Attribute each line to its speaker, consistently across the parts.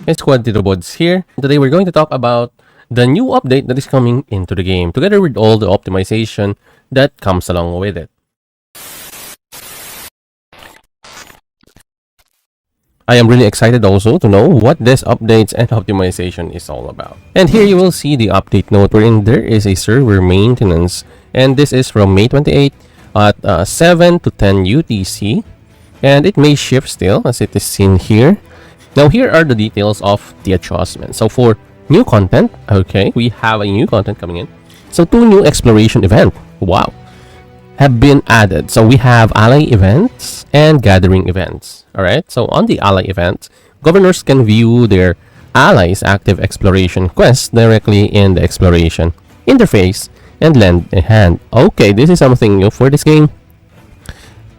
Speaker 1: It's Squad TITOBODS here. Today we're going to talk about the new update that is coming into the game, together with all the optimization that comes along with it. I am really excited also to know what this updates and optimization is all about. And here you will see the update note wherein there is a server maintenance, and this is from May 28 at 7 to 10 UTC, and it may shift still as it is seen here. Now here are the details of the adjustment. So for new content, okay, we have a new content coming in. So 2 new exploration events, wow, have been added. So we have ally events and gathering events. All right, so on the ally events, governors can view their allies' active exploration quests directly in the exploration interface and lend a hand. Okay, this is something new for this game.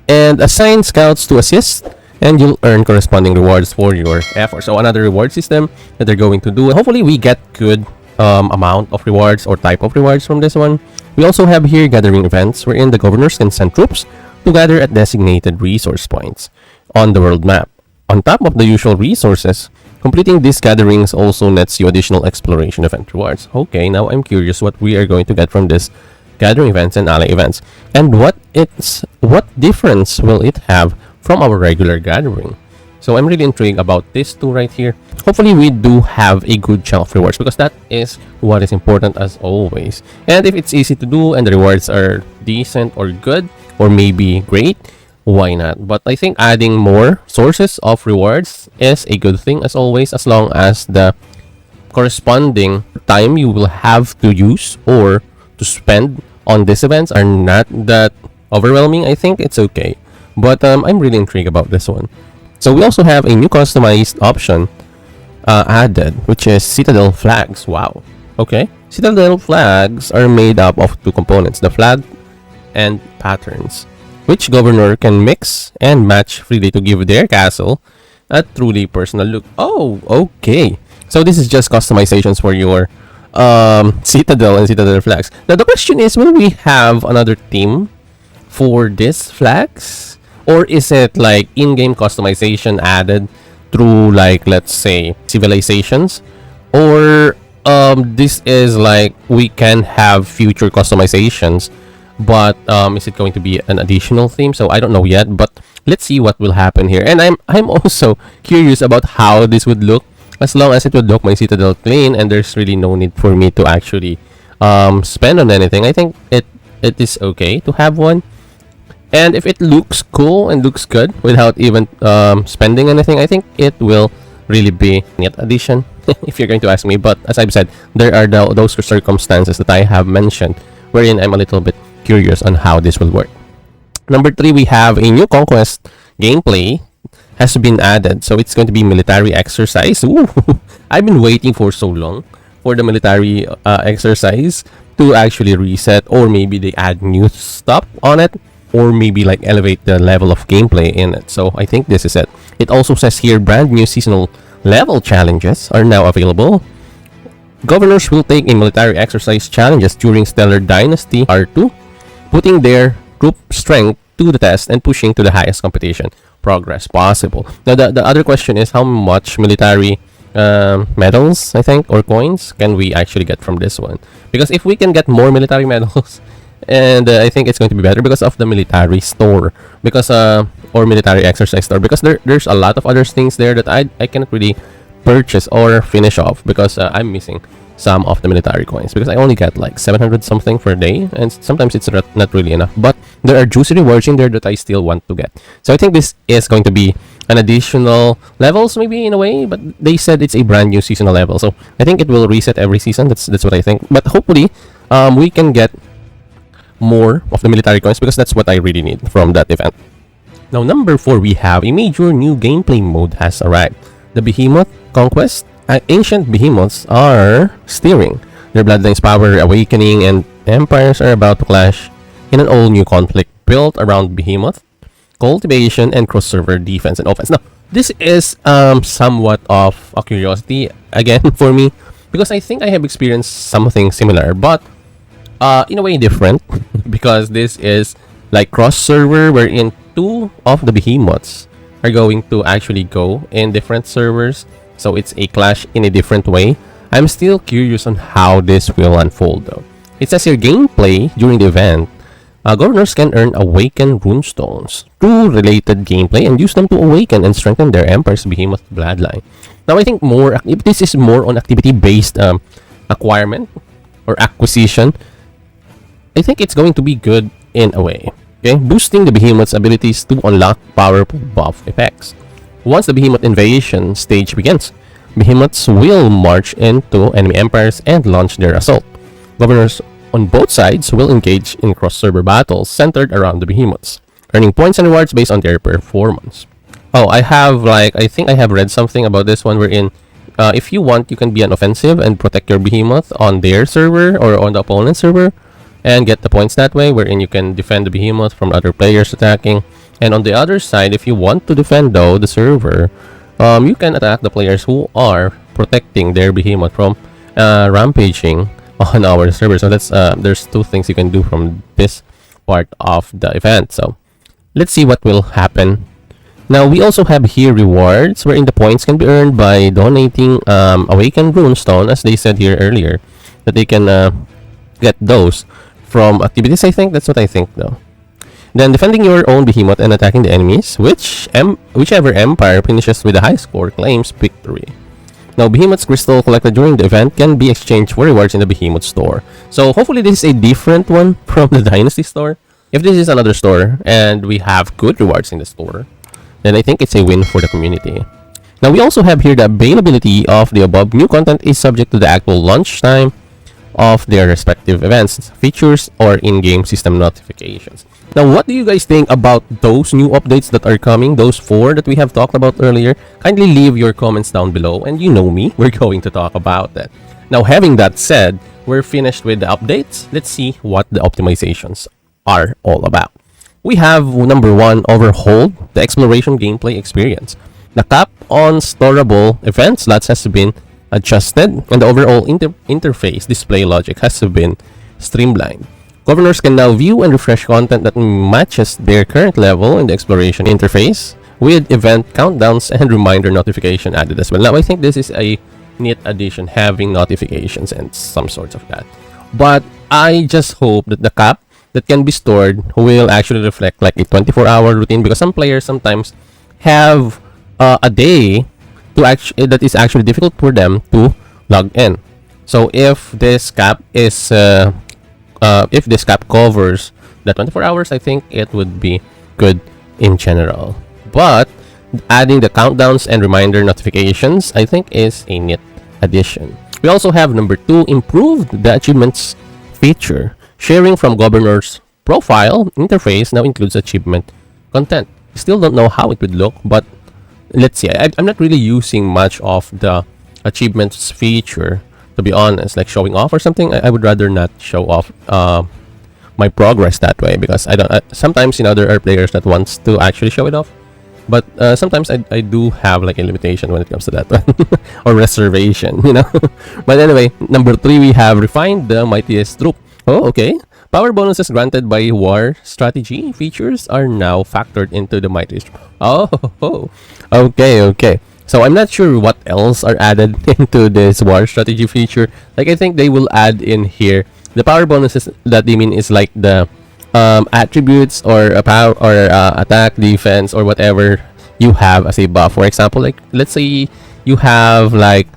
Speaker 1: And assign scouts to assist, and you'll earn corresponding rewards for your effort. So another reward system that they're going to do. Hopefully we get good amount of rewards or type of rewards from this one. We also have here gathering events wherein the governors can send troops to gather at designated resource points on the world map. On top of the usual resources, completing these gatherings also nets you additional exploration event rewards. Okay, now I'm curious what we are going to get from this gathering events and ally events, and what difference will it have from our regular gathering. So I'm really intrigued about this two right here. Hopefully we do have a good chunk of rewards, because that is what is important as always. And if it's easy to do and the rewards are decent or good or maybe great, why not? But I think adding more sources of rewards is a good thing as always, as long as the corresponding time you will have to use or to spend on these events are not that overwhelming. I think it's okay. But I'm really intrigued about this one. So we also have a new customized option added, which is Citadel flags. Wow. Okay. Citadel flags are made up of 2 components, the flag and patterns, which governor can mix and match freely to give their castle a truly personal look. Oh, okay. So this is just customizations for your Citadel and Citadel flags. Now the question is, will we have another theme for these flags? Or is it like in-game customization added through, like, let's say, civilizations? Or this is like we can have future customizations, but is it going to be an additional theme? So I don't know yet, but let's see what will happen here. And I'm also curious about how this would look. As long as it would look my Citadel clean and there's really no need for me to actually spend on anything, I think it is okay to have one. And if it looks cool and looks good without even spending anything, I think it will really be a net addition, if you're going to ask me. But as I've said, there are those circumstances that I have mentioned wherein I'm a little bit curious on how this will work. Number 3, we have a new conquest gameplay has been added. So it's going to be military exercise. Ooh, I've been waiting for so long for the military exercise to actually reset, or maybe they add new stuff on it, or maybe like elevate the level of gameplay in it. So I think this is it. It also says here brand new seasonal level challenges are now available. Governors will take a military exercise challenges during Stellar Dynasty R2, putting their troop strength to the test and pushing to the highest competition progress possible. Now the other question is, how much military medals, I think, or coins can we actually get from this one? Because if we can get more military medals, and I think it's going to be better because of the military store, because or military exercise store, because there's a lot of other things there that I cannot really purchase or finish off, because I'm missing some of the military coins, because I only get like 700 something per day, and sometimes it's not really enough. But there are juicy rewards in there that I still want to get. So I think this is going to be an additional levels, maybe, in a way, but they said it's a brand new seasonal level, so I think it will reset every season. That's what I think. But hopefully we can get more of the military coins, because that's what I really need from that event. Now number 4, we have a major new gameplay mode has arrived. The Behemoth Conquest. Ancient behemoths are stirring. Their bloodlines power awakening, and empires are about to clash in an all-new conflict built around behemoth cultivation and cross-server defense and offense. Now this is somewhat of a curiosity again for me, because I think I have experienced something similar, but in a way different, because this is like cross-server wherein 2 of the behemoths are going to actually go in different servers. So it's a clash in a different way. I'm still curious on how this will unfold though. It says here gameplay during the event. Governors can earn awakened runestones through related gameplay and use them to awaken and strengthen their empire's behemoth bloodline. Now I think if this is more on activity-based acquirement or acquisition, I think it's going to be good in a way. Okay, boosting the behemoth's abilities to unlock powerful buff effects. Once the behemoth invasion stage begins, behemoths will march into enemy empires and launch their assault. Governors on both sides will engage in cross-server battles centered around the behemoths, earning points and rewards based on their performance. Oh, I think I have read something about this one wherein if you want, you can be an offensive and protect your behemoth on their server or on the opponent's server and get the points that way, wherein you can defend the behemoth from other players attacking. And on the other side, if you want to defend though the server, you can attack the players who are protecting their behemoth from rampaging on our server. So that's there's two things you can do from this part of the event. So let's see what will happen. Now we also have here rewards wherein the points can be earned by donating awakened runestone, as they said here earlier, that they can get those from activities. I think that's what I think though. Then defending your own behemoth and attacking the enemies, whichever empire finishes with the high score claims victory. Now, Behemoth's crystal collected during the event can be exchanged for rewards in the Behemoth store. So, hopefully this is a different one from the Dynasty store. If this is another store and we have good rewards in the store, then I think it's a win for the community. Now, we also have here the availability of the above new content is subject to the actual launch time of their respective events, features, or in-game system notifications. Now, what do you guys think about those new updates that are coming, those 4 that we have talked about earlier? Kindly leave your comments down below, and you know me, we're going to talk about that. Now, having that said, we're finished with the updates. Let's see what the optimizations are all about. We have number 1, overhaul the exploration gameplay experience. The cap on storable event slots has been adjusted, and the overall interface display logic has been streamlined. Governors can now view and refresh content that matches their current level in the exploration interface, with event countdowns and reminder notification added as well. Now, I think this is a neat addition, having notifications and some sorts of that. But I just hope that the cap that can be stored will actually reflect like a 24-hour routine, because some players sometimes have a day that is actually difficult for them to log in. So if this cap is if this cap covers the 24 hours, I think it would be good in general. But adding the countdowns and reminder notifications, I think, is a neat addition. We also have number 2, improved the achievements feature. Sharing from governor's profile interface now includes achievement content. Still don't know how it would look, but let's see. I'm not really using much of the achievements feature, to be honest, like showing off or something. I would rather not show off my progress that way, because sometimes there are players that wants to actually show it off, but sometimes I do have like a limitation when it comes to that one or reservation, But anyway, number 3, we have refined the mightiest troop. Oh, okay. Power bonuses granted by war strategy features are now factored into the mightiest troop. Oh, okay. So I'm not sure what else are added into this war strategy feature. Like, I think they will add in here the power bonuses that they mean is like the attributes or a power or attack, defense, or whatever you have as a buff. For example, like let's say you have like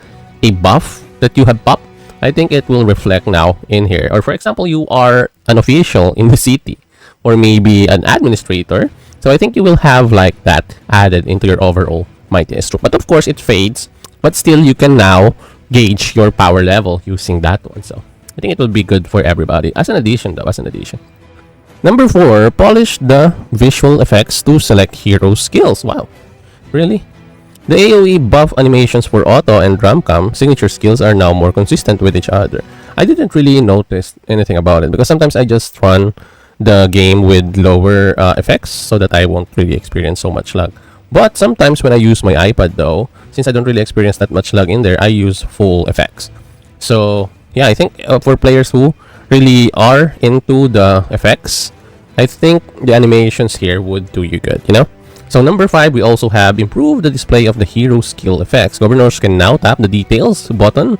Speaker 1: a buff that you have popped. I think it will reflect now in here. Or for example, you are an official in the city, or maybe an administrator. So I think you will have like that added into your overall mightiest troop. But of course it fades, but still you can now gauge your power level using that one. So I think it will be good for everybody as an addition though, Number 4, polish the visual effects to select hero skills. Wow, really? The AoE buff animations for auto and drumcam signature skills are now more consistent with each other. I didn't really notice anything about it, because sometimes I just run the game with lower effects so that I won't really experience so much lag. But sometimes when I use my iPad though, since I don't really experience that much lag in there, I use full effects. So yeah, I think for players who really are into the effects, I think the animations here would do you good, So number 5, we also have improved the display of the hero skill effects. Governors can now tap the details button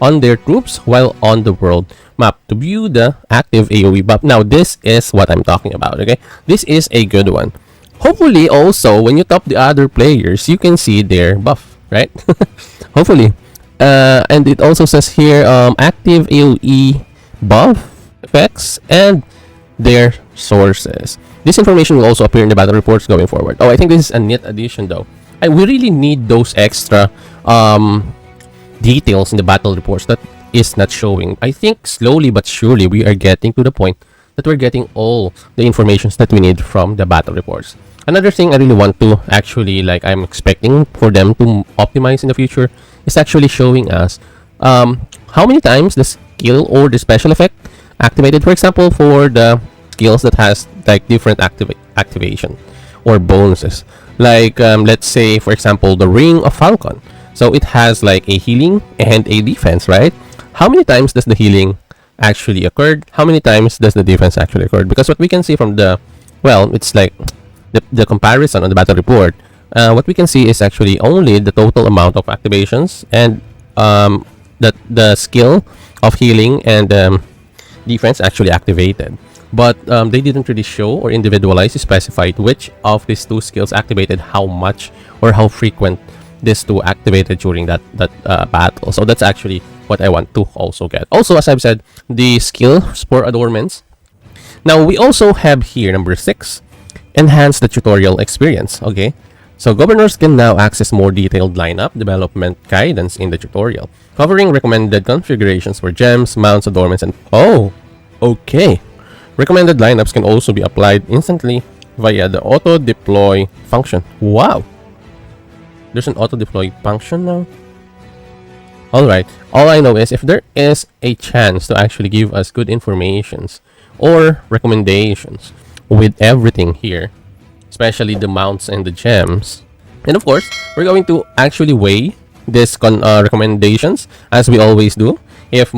Speaker 1: on their troops while on the world map to view the active AoE buff. Now this is what I'm talking about, okay? This is a good one. Hopefully also when you top the other players, you can see their buff, right? Hopefully. And it also says here active AoE buff effects and their sources. This information will also appear in the battle reports going forward. Oh, I think this is a neat addition though. We really need those extra details in the battle reports that is not showing. I think slowly but surely we are getting to the point that we're getting all the informations that we need from the battle reports. Another thing I really want to actually, like, I'm expecting for them to optimize in the future is actually showing us how many times the skill or the special effect activated. For example, for the skills that has like different activation or bonuses, like let's say for example the Ring of Falcon. So it has like a healing and a defense, right? How many times does the healing actually occurred? How many times does the defense actually occurred? Because what we can see from the, well, it's like the comparison on the battle report. What we can see is actually only the total amount of activations and the skill of healing and defense actually activated. But they didn't really show or individualize specified which of these two skills activated how much or how frequent these two activated during that battle. So that's actually what I want to also get. Also, as I've said, the skills for adornments. Now we also have here number 6, enhance the tutorial experience. Okay, so governors can now access more detailed lineup development guidance in the tutorial, covering recommended configurations for gems, mounts, adornments, and okay. Recommended lineups can also be applied instantly via the auto deploy function. Wow, there's an auto deploy function now. Alright, all I know is if there is a chance to actually give us good informations or recommendations with everything here, especially the mounts and the gems, and of course we're going to actually weigh this recommendations as we always do, if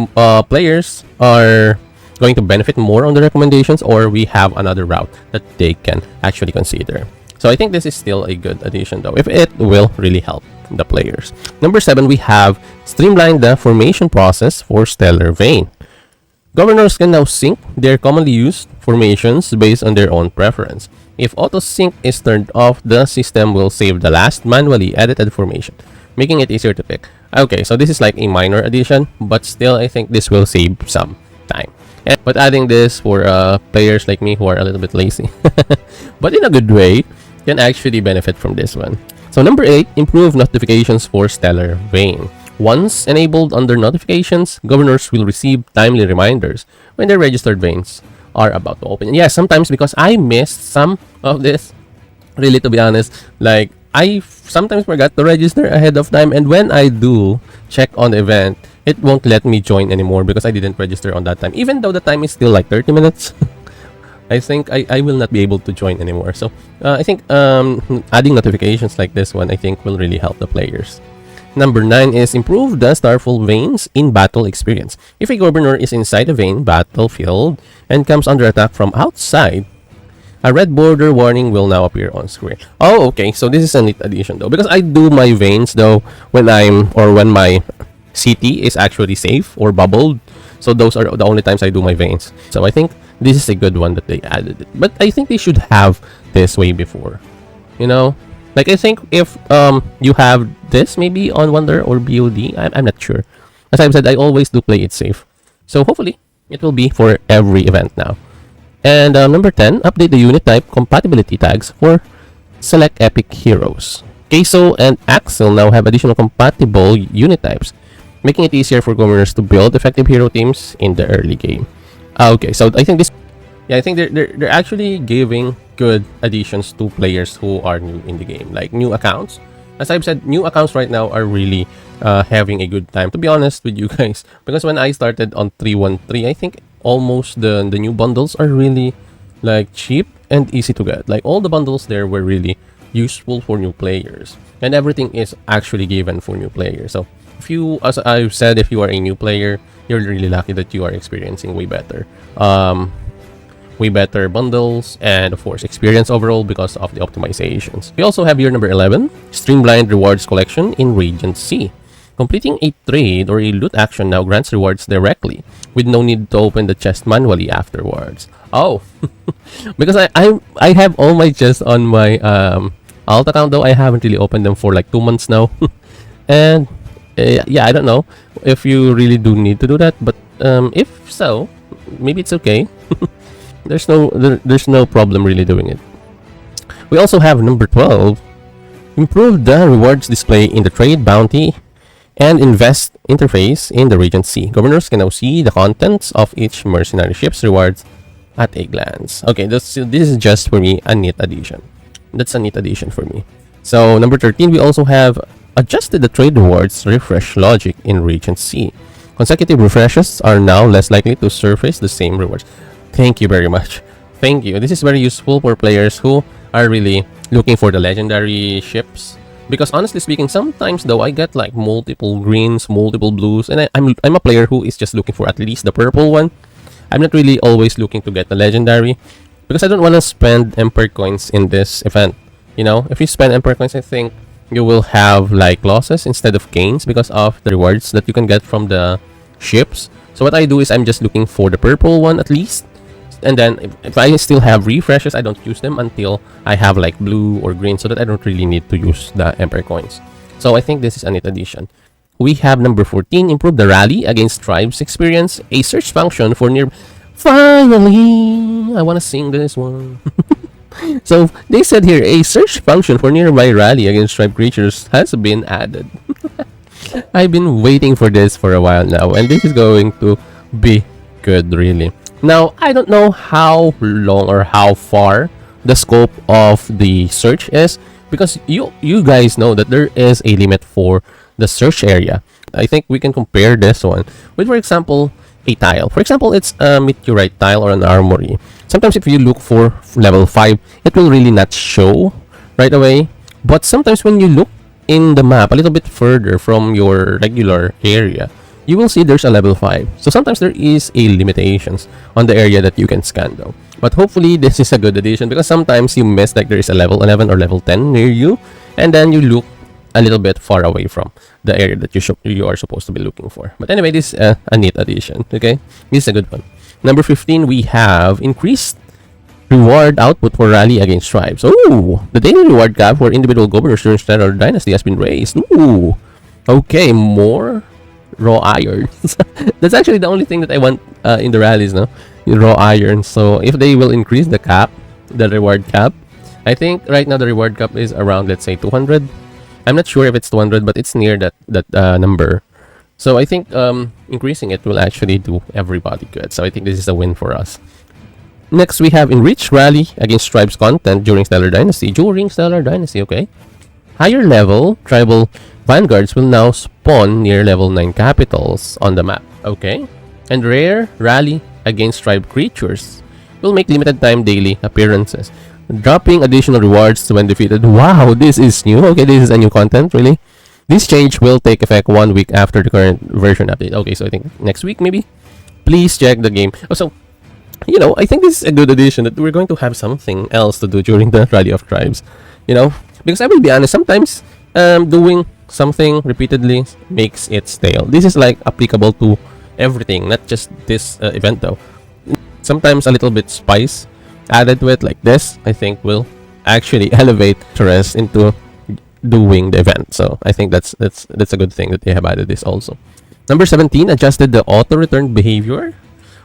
Speaker 1: players are going to benefit more on the recommendations or we have another route that they can actually consider. So I think this is still a good addition though, if it will really help the players. Number 7, we have streamlined the formation process for Stellar Vein. Governors can now sync their commonly used formations based on their own preference. If auto sync is turned off, the system will save the last manually edited formation, making it easier to pick. Okay, so this is like a minor addition, but still I think this will save some time. But adding this for players like me who are a little bit lazy, but in a good way, can actually benefit from this one. So number 8, improve notifications for Stellar Vein. Once enabled under notifications, governors will receive timely reminders when their registered veins are about to open. And yes, sometimes because I missed some of this, really to be honest, like I sometimes forgot to register ahead of time, and when I do check on the event, it won't let me join anymore because I didn't register on that time, even though the time is still like 30 minutes. I think I will not be able to join anymore. So I think adding notifications like this one, I think will really help the players. Number 9 is improve the Starfall Veins in battle experience. If a governor is inside a vein battlefield and comes under attack from outside, a red border warning will now appear on screen. Oh, okay. So this is a neat addition though, because I do my veins though when when my CT is actually safe or bubbled. So those are the only times I do my veins. So I think this is a good one that they added it. But I think they should have this way before. You know? Like I think if you have this maybe on Wonder or BOD, I'm not sure. As I've said, I always do play it safe. So hopefully it will be for every event now. And number 10, update the unit type compatibility tags for select epic heroes. Queso and Axel now have additional compatible unit types, making it easier for governors to build effective hero teams in the early game. Okay, so I think this, yeah, I think they're actually giving good additions to players who are new in the game, like new accounts. As I've said, new accounts right now are really having a good time, to be honest with you guys, because when I started on 313, I think almost the new bundles are really like cheap and easy to get. Like all the bundles there were really useful for new players, and everything is actually given for new players. So if you, as I've said, if you are a new player, you're really lucky that you are experiencing way better way better bundles, and of course experience overall because of the optimizations. We also have here number 11, Streamlined Rewards Collection in Region C. Completing a trade or a loot action now grants rewards directly, with no need to open the chest manually afterwards. Oh, because I have all my chests on my alt account, though I haven't really opened them for like 2 months now. And yeah, I don't know if you really do need to do that, but if so, maybe it's okay. There's no problem really doing it. We also have number 12, improve the rewards display in the trade bounty and invest interface in the Region C. Governors can now see the contents of each mercenary ship's rewards at a glance. Okay, this is just for me a neat addition. That's a neat addition for me. So number 13, we also have adjusted the trade rewards refresh logic in Region C. Consecutive refreshes are now less likely to surface the same rewards. Thank you very much. Thank you. This is very useful for players who are really looking for the legendary ships. Because honestly speaking, sometimes though I get like multiple greens, multiple blues, and I'm a player who is just looking for at least the purple one. I'm not really always looking to get the legendary because I don't want to spend Empire coins in this event. You know, if you spend Empire coins, I think you will have like losses instead of gains because of the rewards that you can get from the ships. So what I do is I'm just looking for the purple one at least. And then if I still have refreshes, I don't use them until I have like blue or green, so that I don't really need to use the Emperor coins. So I think this is a neat addition. We have number 14, improve the rally against tribes experience, a search function for near... Finally! I want to sing this one. So they said here, a search function for nearby rally against tribe creatures has been added. I've been waiting for this for a while now, and this is going to be good really. Now, I don't know how long or how far the scope of the search is because you guys know that there is a limit for the search area. I think we can compare this one with, for example, a tile. For example, it's a meteorite tile or an armory. Sometimes if you look for level 5, it will really not show right away. But sometimes when you look in the map a little bit further from your regular area, you will see there's a level 5. So sometimes there is a limitations on the area that you can scan though. But hopefully this is a good addition because sometimes you miss like there is a level 11 or level 10 near you, and then you look a little bit far away from the area that you are supposed to be looking for. But anyway, this is a neat addition, okay? This is a good one. Number 15, we have increased reward output for rally against tribes. Oh, the daily reward cap for individual governors during Stellar Dynasty has been raised. Ooh, okay, more raw iron. That's actually the only thing that I want in the rallies, no? Raw iron. So if they will increase the cap, the reward cap, I think right now the reward cap is around, let's say 200. I'm not sure if it's 200, but it's near that number. So I think increasing it will actually do everybody good. So I think this is a win for us. Next, we have enriched rally against tribes content during Stellar Dynasty. Okay. Higher level tribal vanguards will now spawn near level 9 capitals on the map. Okay. And rare rally against tribe creatures will make limited time daily appearances, dropping additional rewards when defeated. Wow, this is new. Okay, this is a new content, really. This change will take effect 1 week after the current version update. Okay, so I think next week maybe. Please check the game. Also, you know, I think this is a good addition that we're going to have something else to do during the Rally of Tribes. You know, because I will be honest, sometimes doing something repeatedly makes it stale. This is like applicable to everything, not just this event though. Sometimes a little bit spice added to it like this, I think will actually elevate interest into doing the event. So I think that's a good thing that they have added this also. Number 17, adjusted the auto return behavior.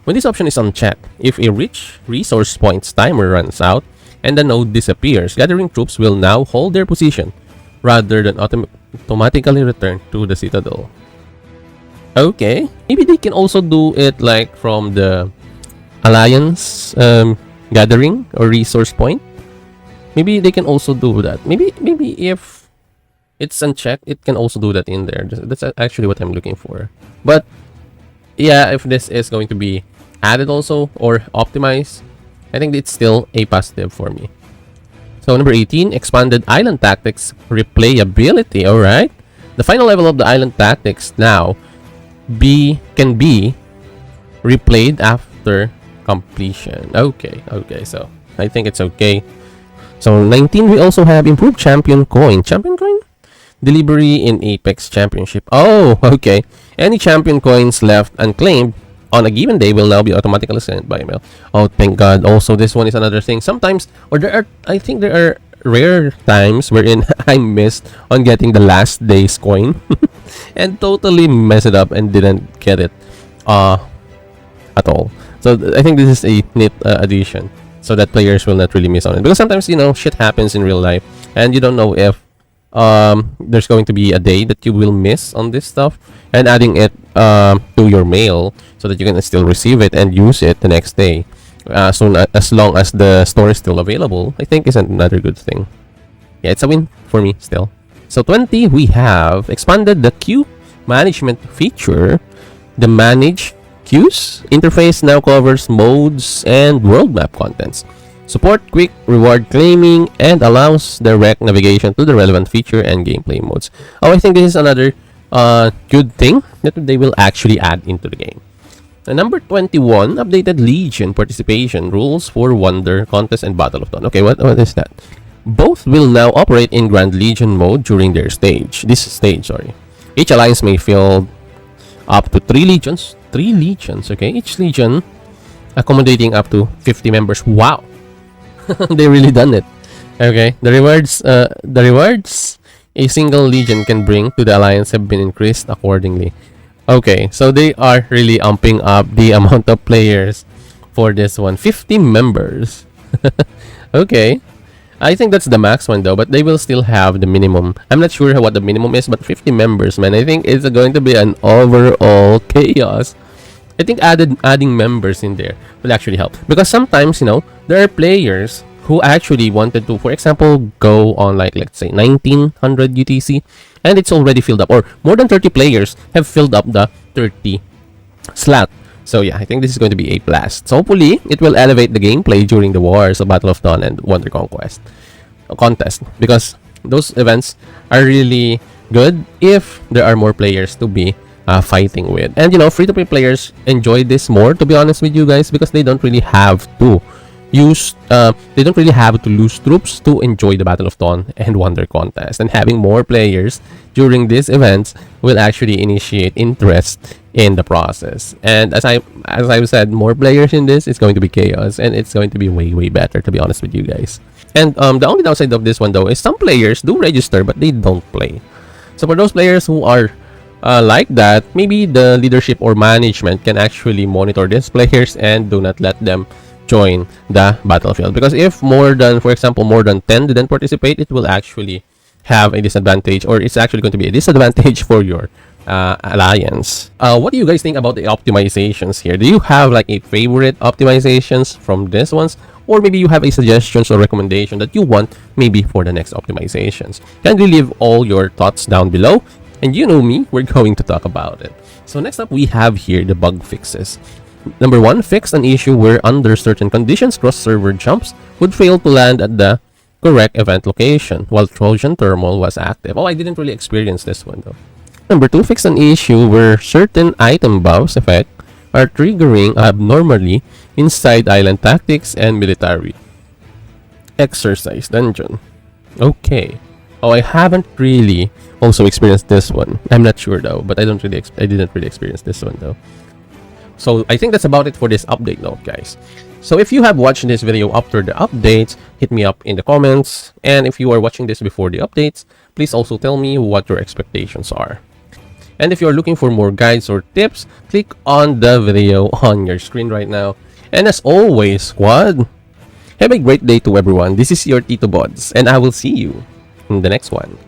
Speaker 1: When this option is unchecked, if a rich resource points timer runs out and the node disappears, gathering troops will now hold their position rather than automatically return to the citadel. Okay, maybe they can also do it like from the alliance gathering or resource point. Maybe they can also do that. Maybe if it's unchecked, it can also do that in there. That's actually what I'm looking for. But yeah, if this is going to be added also or optimized, I think it's still a positive for me. So number 18, expanded island tactics replayability. All right, the final level of the island tactics now can be replayed after completion. Okay, so I think it's okay. So 19, we also have improved champion coin. Champion coin? Delivery in Apex Championship. Oh, okay. Any champion coins left unclaimed on a given day will now be automatically sent by email. Oh, thank God. Also, this one is another thing. Sometimes, or I think there are rare times wherein I missed on getting the last day's coin and totally messed it up and didn't get it at all. So I think this is a neat addition so that players will not really miss on it. Because sometimes, shit happens in real life and you don't know if there's going to be a day that you will miss on this stuff, and adding it to your mail so that you can still receive it and use it the next day, as long as the store is still available, I think is another good thing. Yeah, it's a win for me still. So 20, we have expanded the queue management feature. The manage queues interface now covers modes and world map contents. Support quick reward claiming and allows direct navigation to the relevant feature and gameplay modes. Oh, I think this is another good thing that they will actually add into the game. And number 21, updated Legion participation rules for Wonder Contest and Battle of Dawn. Okay, what is that? Both will now operate in Grand Legion mode during their stage. Each alliance may field up to 3 legions. 3 legions, okay? Each legion accommodating up to 50 members. Wow! They really done it. Okay, the rewards a single legion can bring to the alliance have been increased accordingly. Okay, so they are really amping up the amount of players for this one. 50 members. Okay, I think that's the max one though, but they will still have the minimum. I'm not sure what the minimum is, but 50 members, man. I think it's going to be an overall chaos. I think adding members in there will actually help, because sometimes there are players who actually wanted to, for example, go on let's say 1900 UTC and it's already filled up, or more than 30 players have filled up the 30 slot. So yeah, I think this is going to be a blast. So hopefully it will elevate the gameplay during the wars of Battle of Dawn and Wonder Conquest contest, because those events are really good if there are more players to be fighting with. And free-to-play players enjoy this more, to be honest with you guys, because they don't really have to lose troops to enjoy the Battle of Dawn and Wonder Contest. And having more players during these events will actually initiate interest in the process. And as I've said, more players in this, it's going to be chaos, and it's going to be way better, to be honest with you guys. And the only downside of this one though is some players do register but they don't play. So for those players who are like that, maybe the leadership or management can actually monitor these players and do not let them join the battlefield, because if for example more than 10 didn't participate, it will actually have a disadvantage, or it's actually going to be a disadvantage for your alliance. What do you guys think about the optimizations here? Do you have a favorite optimizations from these ones, or maybe you have a suggestions or recommendation that you want maybe for the next optimizations? Kindly leave all your thoughts down below, and you know me, we're going to talk about it. So next up, we have here the bug fixes. Number 1, fix an issue where under certain conditions cross-server jumps would fail to land at the correct event location while Trojan Thermal was active. Oh, I didn't really experience this one though. Number 2, fix an issue where certain item buffs effect are triggering abnormally inside Island Tactics and Military Exercise Dungeon. Okay. Oh, I haven't really also experienced this one. I'm not sure though, but I didn't really experience this one though. So I think that's about it for this update note, guys. So if you have watched this video after the updates, hit me up in the comments. And if you are watching this before the updates, please also tell me what your expectations are. And if you're looking for more guides or tips, click on the video on your screen right now. And as always, squad, have a great day to everyone. This is your TITOBODS, and I will see you in the next one.